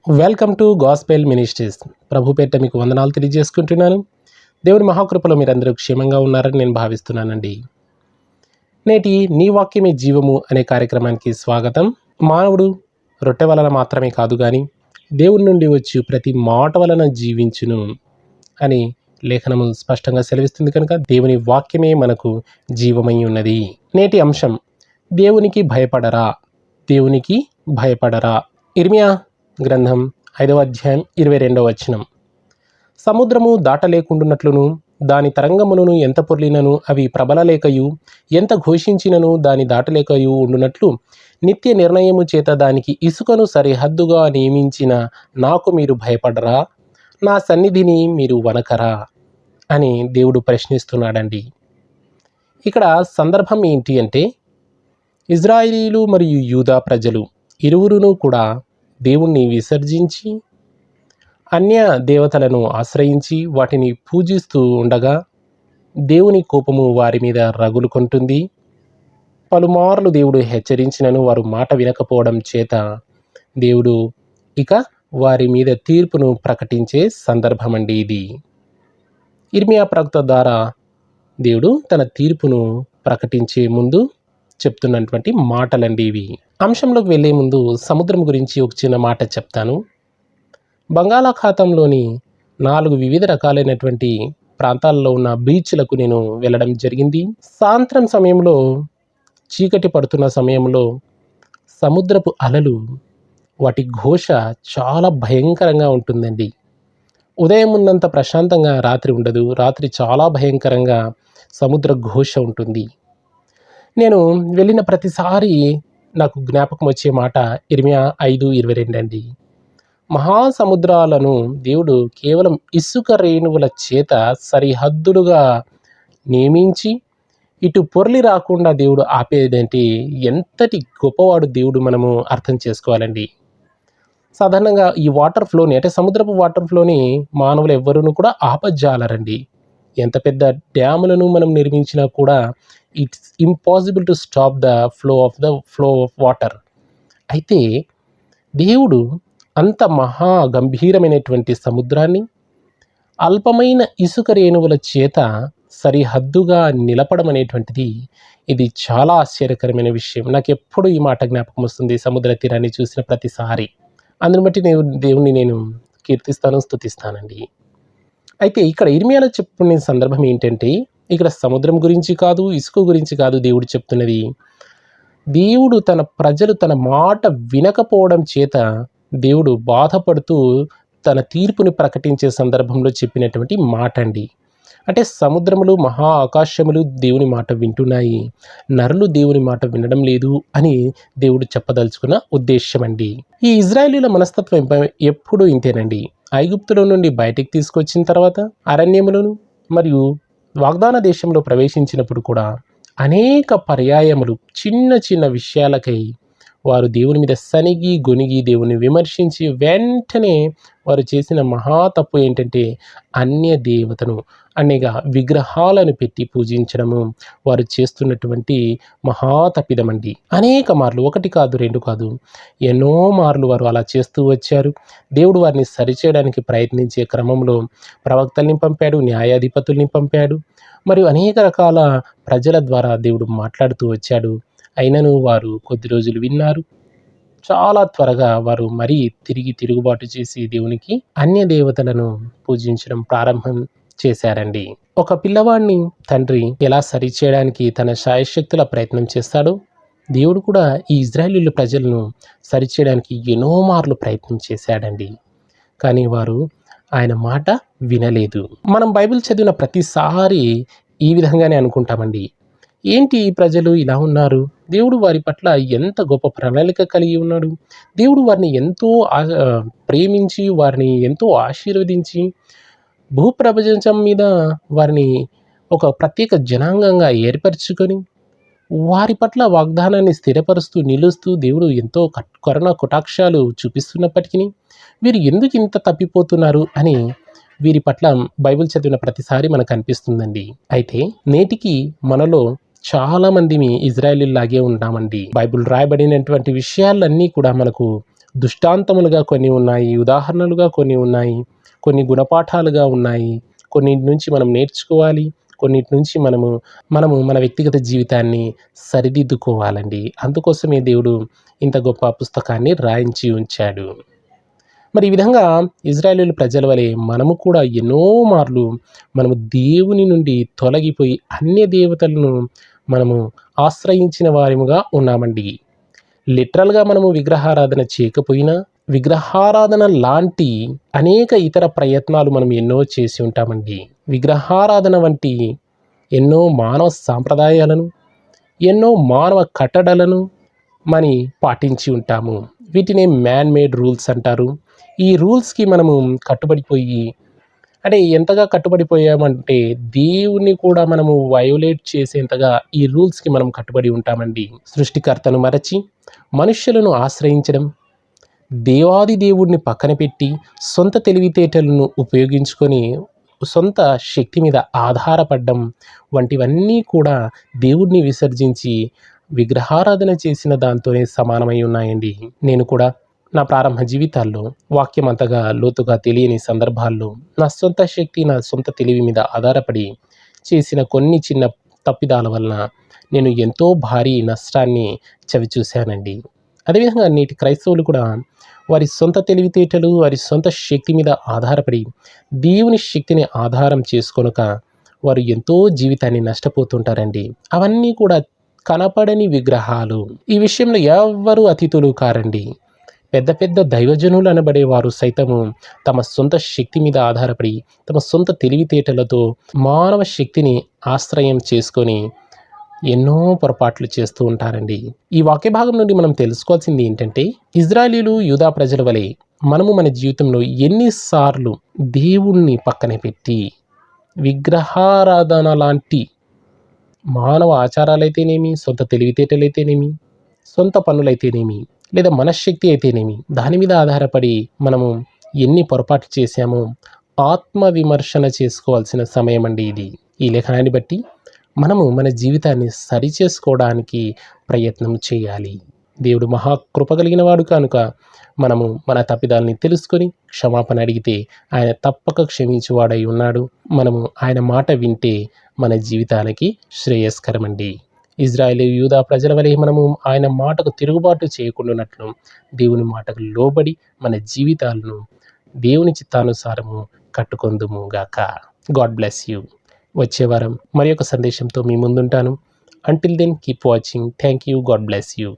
Welcome to gospel ministries. ప్రభు పేరిట మీకు వందనాలు తెలియజేసుకుంటున్నాను. దేవుని మహాకృపలో మీరందరూ క్షేమంగా ఉన్నారని నేను భావిస్తున్నానండి. నేటి నీ వాక్యమే జీవము అనే కార్యక్రమానికి స్వాగతం. మానవుడు రొట్టె వలన మాత్రమే కాదు కానీ దేవుని నుండి వచ్చి ప్రతి మాట వలన జీవించును అని లేఖనము స్పష్టంగా సెలవిస్తుంది. కనుక దేవుని వాక్యమే మనకు జీవమై ఉన్నది. నేటి అంశం, దేవునికి భయపడరా, దేవునికి భయపడరా. ఇర్మియా గ్రంథం 5వ అధ్యాయం 22వ వచనం. సముద్రము దాటలేకుండునట్లును దాని తరంగములను ఎంత పొర్లినను అవి ప్రబలలేకయు ఎంత ఘోషించినను దాని దాటలేకయు ఉండునట్లు నిత్య నిర్ణయము చేత దానికి ఇసుకను సరిహద్దుగా నియమించిన నాకు మీరు భయపడరా, నా సన్నిధిని మీరు వనకరా అని దేవుడు ప్రశ్నిస్తున్నాడండి. ఇక్కడ సందర్భం ఏంటి అంటే, ఇజ్రాయేలీలు మరియు యూదా ప్రజలు ఇరువురును కూడా దేవుణ్ణి విసర్జించి అన్య దేవతలను ఆశ్రయించి వాటిని పూజిస్తూ ఉండగా దేవుని కోపము వారి మీద రగులుకుంటుంది. పలుమార్లు దేవుడు హెచ్చరించినను వారు మాట వినకపోవడం చేత దేవుడు ఇక వారి మీద తీర్పును ప్రకటించే సందర్భం అండి ఇది. ఇర్మియా ప్రవక్త ద్వారా దేవుడు తన తీర్పును ప్రకటించే ముందు చెప్తున్నటువంటి మాటలండి ఇవి. అంశంలోకి వెళ్ళే ముందు సముద్రం గురించి ఒక చిన్న మాట చెప్తాను. బంగాళాఖాతంలోని 4 వివిధ రకాలైనటువంటి ప్రాంతాల్లో ఉన్న బీచ్లకు నేను వెళ్ళడం జరిగింది. సాయంత్రం సమయంలో, చీకటి పడుతున్న సమయంలో సముద్రపు అలలు, వాటి ఘోష చాలా భయంకరంగా ఉంటుందండి. ఉదయం ఉన్నంత ప్రశాంతంగా రాత్రి ఉండదు. రాత్రి చాలా భయంకరంగా సముద్ర ఘోష ఉంటుంది. నేను వెళ్ళిన ప్రతిసారి నాకు జ్ఞాపకం వచ్చే మాట ఇర్మియా 5:22 అండి. మహాసముద్రాలను దేవుడు కేవలం ఇసుక రేణువుల చేత సరిహద్దులుగా నియమించి ఇటు పొర్లి రాకుండా దేవుడు ఆపేదంటే ఎంతటి గొప్పవాడు దేవుడు మనము అర్థం చేసుకోవాలండి. సాధారణంగా ఈ వాటర్ ఫ్లోని, అంటే సముద్రపు వాటర్ ఫ్లోని మానవులు ఎవ్వరూ కూడా ఆపజాలరండి. ఎంత పెద్ద డ్యాములను మనం నిర్మించినా కూడా it's impossible to stop the flow of water. అయితే దేవుడు అంత మహా గంభీరమైనటువంటి సముద్రాన్ని అల్పమైన ఇసుక రేణువుల చేత సరిహద్దుగా నిలపడం అనేటువంటిది ఇది చాలా ఆశ్చర్యకరమైన విషయం. నాకు ఎప్పుడు ఈ మాట జ్ఞాపకం వస్తుంది సముద్ర తీరాన్ని చూసిన ప్రతిసారి. అందుని బట్టి దేవుణ్ణి నేను కీర్తిస్తాను, స్తుతిస్తానండి. అయితే ఇక్కడ ఇర్మియాలో చెప్పుకునే సందర్భం ఏంటంటే, ఇక్కడ సముద్రం గురించి కాదు, ఇసుక గురించి కాదు దేవుడు చెప్తున్నది. దేవుడు తన ప్రజలు తన మాట వినకపోవడం చేత దేవుడు బాధపడుతూ తన తీర్పుని ప్రకటించే సందర్భంలో చెప్పినటువంటి మాట అండి. అంటే సముద్రములు, మహా ఆకాశములు దేవుని మాట వింటున్నాయి, నరులు దేవుని మాట వినడం లేదు అని దేవుడు చెప్పదలుచుకున్న ఉద్దేశం అండి. ఈ ఇజ్రాయేలీల మనస్తత్వం ఎప్పుడూ ఇంతేనండి. ఐగుప్తులో నుండి బయటికి తీసుకొచ్చిన తర్వాత అరణ్యములను మరియు వాగ్దాన దేశంలో ప్రవేశించినప్పుడు కూడా అనేక పర్యాయములు చిన్న చిన్న విషయాలకై వారు దేవుని మీద సనిగి గొనిగి దేవుని విమర్శించి వెంటనే వారు చేసిన మహా తప్పు ఏంటంటే అన్య దేవతను, అనగా విగ్రహాలను పెట్టి పూజించడము వారు చేస్తున్నటువంటి మహా తప్పిదమండి. అనేక మార్లు, ఒకటి కాదు, రెండు కాదు, ఎన్నో మార్లు వారు అలా చేస్తూ వచ్చారు. దేవుడు వారిని సరిచేయడానికి ప్రయత్నించే క్రమంలో ప్రవక్తల్ని పంపాడు, న్యాయాధిపతుల్ని పంపాడు, మరియు అనేక రకాల ప్రజల ద్వారా దేవుడు మాట్లాడుతూ వచ్చాడు. అయినను వారు కొద్ది రోజులు విన్నారు. చాలా త్వరగా వారు మరీ తిరుగుబాటు చేసి దేవునికి అన్య దేవతలను పూజించడం ప్రారంభం చేశారండి. ఒక పిల్లవాడిని తండ్రి ఎలా సరిచేయడానికి తన శాయశక్తుల ప్రయత్నం చేస్తాడో దేవుడు కూడా ఈ ఇజ్రాయేలీల ప్రజలను సరిచేయడానికి ఎన్నో మార్లు ప్రయత్నం చేశాడండి. కానీ వారు ఆయన మాట వినలేదు. మనం బైబిల్ చదివిన ప్రతిసారి ఈ విధంగానే అనుకుంటామండి. ఏంటి ఈ ప్రజలు ఇలా ఉన్నారు, దేవుడు వారి పట్ల ఎంత గొప్ప ప్రణాళిక కలిగి ఉన్నాడు, దేవుడు వారిని ఎంతో ప్రేమించి వారిని ఎంతో ఆశీర్వదించి భూప్రపంచం మీద వారిని ఒక ప్రత్యేక జనాంగంగా ఏర్పరచుకొని వారి పట్ల వాగ్దానాన్ని స్థిరపరుస్తూ నిలుస్తూ దేవుడు ఎంతో కరుణ కటాక్షాలు చూపిస్తున్నప్పటికీ వీరు ఎందుకు ఇంత తప్పిపోతున్నారు అని వీరి పట్ల బైబిల్ చదివిన ప్రతిసారి మనకు అనిపిస్తుందండి. అయితే నేటికి మనలో చాలా మంది ఇజ్రాయేలీలాగే ఉన్నామండి. బైబిల్ రాయబడినటువంటి విషయాలన్నీ కూడా మనకు దృష్టాంతములుగా కొన్ని ఉన్నాయి, ఉదాహరణలుగా కొన్ని ఉన్నాయి, కొన్ని గుణపాఠాలుగా ఉన్నాయి. కొన్నిటి నుంచి మనం నేర్చుకోవాలి. కొన్నిటి నుంచి మనము మన వ్యక్తిగత జీవితాన్ని సరిదిద్దుకోవాలండి. అందుకోసమే దేవుడు ఇంత గొప్ప పుస్తకాన్ని రాయించి ఉంచాడు. మరి ఈ విధంగా ఇజ్రాయేలీయుల ప్రజల వలె మనము కూడా ఎన్నో మార్లు మనము దేవుని నుండి తొలగిపోయి అన్య దేవతలను మనము ఆశ్రయించిన వారముగా ఉన్నామండి. లిటరల్‌గా మనము విగ్రహారాధన చేయకపోయినా, విగ్రహారాధన లాంటి అనేక ఇతర ప్రయత్నాలు మనం ఎన్నో చేసి ఉంటామండి. విగ్రహారాధన వంటి ఎన్నో మానవ సాంప్రదాయాలను, ఎన్నో మానవ కట్టడలను మని పాటించి ఉంటాము. వీటినే మ్యాన్ మేడ్ రూల్స్ అంటారు. ఈ రూల్స్‌కి మనము కట్టుబడిపోయి అంటే ఎంతగా కట్టుబడిపోయామంటే దేవుణ్ణి కూడా మనము వయోలేట్ చేసేంతగా ఈ రూల్స్‌కి మనం కట్టుబడి ఉంటామండి. సృష్టికర్తను మరచి మనుష్యులను ఆశ్రయించడం, దేవాది దేవుడిని పక్కన పెట్టి సొంత తెలివితేటలను ఉపయోగించుకొని సొంత శక్తి మీద ఆధారపడడం వంటివన్నీ కూడా దేవుడిని విసర్జించి విగ్రహారాధన చేసిన దాంతోనే సమానమై ఉన్నాయండి. నేను కూడా నా ప్రారంభ జీవితాల్లో వాక్యం అంతగా లోతుగా తెలియని సందర్భాల్లో నా సొంత శక్తి, నా సొంత తెలివి మీద ఆధారపడి చేసిన కొన్ని చిన్న తప్పిదాల వలన నేను ఎంతో భారీ నష్టాన్ని చవిచూశానండి. అదేవిధంగా నేటి క్రైస్తవులు కూడా వారి సొంత తెలివితేటలు, వారి సొంత శక్తి మీద ఆధారపడి దేవుని శక్తిని ఆధారం చేసుకొనక వారు ఎంతో జీవితాన్ని నష్టపోతుంటారండి. అవన్నీ కూడా కనపడని విగ్రహాలు. ఈ విషయంలో ఎవ్వరూ అతిథులు కారండి. పెద్ద పెద్ద దైవజనులు అనబడేవారు సైతము తమ సొంత శక్తి మీద ఆధారపడి, తమ సొంత తెలివితేటలతో మానవ శక్తిని ఆశ్రయం చేసుకొని ఎన్నో పొరపాట్లు చేస్తూ ఉంటారండి. ఈ వాక్య భాగం నుండి మనం తెలుసుకోవాల్సింది ఏంటంటే, ఇజ్రాయేలీయులు, యూదా ప్రజల వలె మనము మన జీవితంలో ఎన్నిసార్లు దేవుణ్ణి పక్కన పెట్టి విగ్రహారాధన లాంటి మానవ ఆచారాలైతేనేమి, సొంత తెలివితేటలైతేనేమి, సొంత పనులైతేనేమి, లేదా మనశ్శక్తి అయితేనేమి, దాని మీద ఆధారపడి మనము ఎన్ని పొరపాట్లు చేశామో ఆత్మ విమర్శన చేసుకోవాల్సిన సమయం అండి ఇది. ఈ లేఖనాన్ని బట్టి మనము మన జీవితాన్ని సరిచేసుకోవడానికి ప్రయత్నం చేయాలి. దేవుడు మహాకృప కలిగిన వాడు కనుక మనము మన తప్పిదాలని తెలుసుకొని క్షమాపణ అడిగితే ఆయన తప్పక క్షమించువాడై ఉన్నాడు. మనము ఆయన మాట వింటే మన జీవితానికి శ్రేయస్కరమండి. ఇజ్రాయేలు, యూదా ప్రజల వలె మనము ఆయన మాటకు తిరుగుబాటు చేయకుండానట్లు దేవుని మాటకు లోబడి మన జీవితాలను దేవుని చిత్తానుసారము కట్టుకొందుము గాక. God bless you. వచ్చే వారం మరి ఒక సందేశంతో మీ ముందుంటాను. Until then keep watching. Thank you. God bless you.